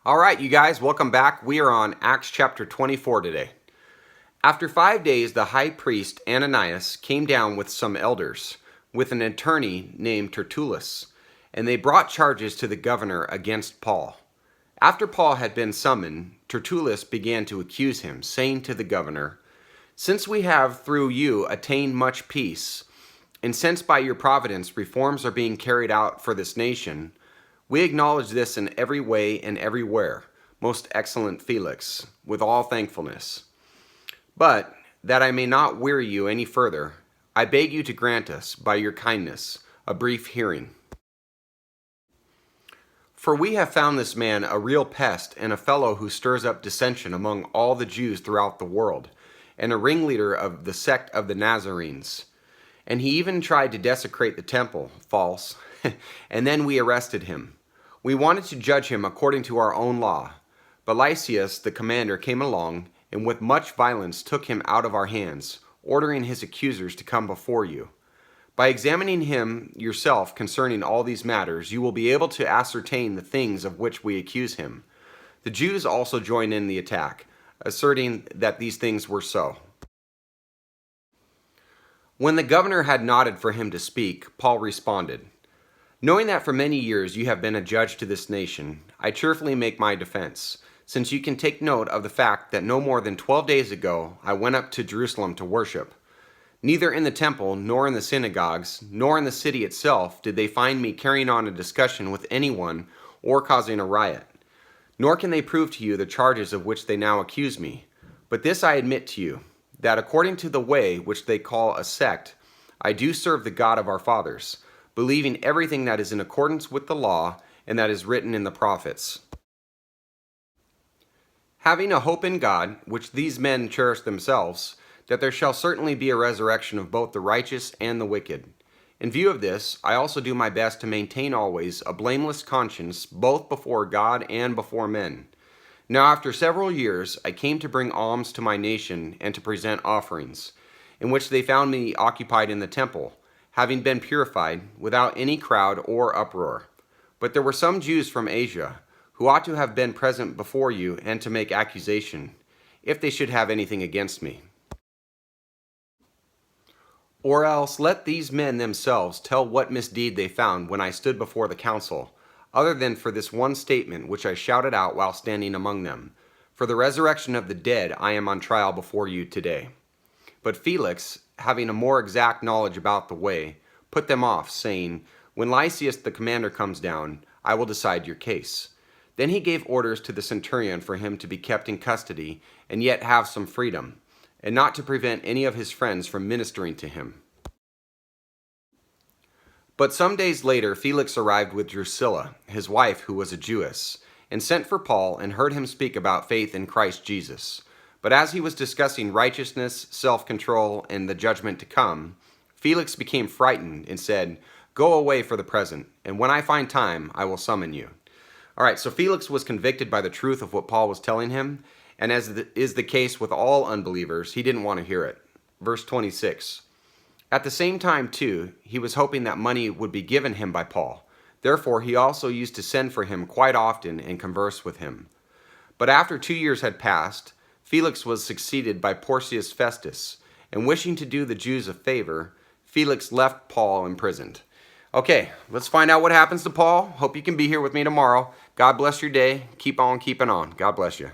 All right, you guys, welcome back. We are on Acts chapter 24 today. After 5 days, the high priest Ananias came down with some elders, with an attorney named Tertullus, and they brought charges to the governor against Paul. After Paul had been summoned, Tertullus began to accuse him, saying to the governor, "Since we have through you attained much peace, and since by your providence reforms are being carried out for this nation, we acknowledge this in every way and everywhere, most excellent Felix, with all thankfulness. But, that I may not weary you any further, I beg you to grant us, by your kindness, a brief hearing. For we have found this man a real pest and a fellow who stirs up dissension among all the Jews throughout the world, and a ringleader of the sect of the Nazarenes. And he even tried to desecrate the temple, false, and then we arrested him. We wanted to judge him according to our own law, but Lysias the commander came along, and with much violence took him out of our hands, ordering his accusers to come before you. By examining him yourself concerning all these matters, you will be able to ascertain the things of which we accuse him." The Jews also joined in the attack, asserting that these things were so. When the governor had nodded for him to speak, Paul responded, "Knowing that for many years you have been a judge to this nation, I cheerfully make my defense, since you can take note of the fact that no more than 12 days ago I went up to Jerusalem to worship. Neither in the temple, nor in the synagogues, nor in the city itself did they find me carrying on a discussion with anyone or causing a riot. Nor can they prove to you the charges of which they now accuse me. But this I admit to you, that according to the way which they call a sect, I do serve the God of our fathers, believing everything that is in accordance with the law and that is written in the prophets. Having a hope in God, which these men cherish themselves, that there shall certainly be a resurrection of both the righteous and the wicked. In view of this, I also do my best to maintain always a blameless conscience both before God and before men. Now after several years, I came to bring alms to my nation and to present offerings, in which they found me occupied in the temple, having been purified, without any crowd or uproar. But there were some Jews from Asia, who ought to have been present before you and to make accusation, if they should have anything against me. Or else let these men themselves tell what misdeed they found when I stood before the council, other than for this one statement which I shouted out while standing among them. For the resurrection of the dead I am on trial before you today." But Felix, having a more exact knowledge about the way, put them off, saying, "When Lysias the commander comes down, I will decide your case." Then he gave orders to the centurion for him to be kept in custody, and yet have some freedom, and not to prevent any of his friends from ministering to him. But some days later Felix arrived with Drusilla, his wife, who was a Jewess, and sent for Paul and heard him speak about faith in Christ Jesus. But as he was discussing righteousness, self-control, and the judgment to come, Felix became frightened and said, "Go away for the present, and when I find time, I will summon you." All right, so Felix was convicted by the truth of what Paul was telling him, and as is the case with all unbelievers, he didn't want to hear it. Verse 26. At the same time, too, he was hoping that money would be given him by Paul. Therefore, he also used to send for him quite often and converse with him. But after 2 years had passed, Felix was succeeded by Porcius Festus, and wishing to do the Jews a favor, Felix left Paul imprisoned. Okay, let's find out what happens to Paul. Hope you can be here with me tomorrow. God bless your day. Keep on keeping on. God bless you.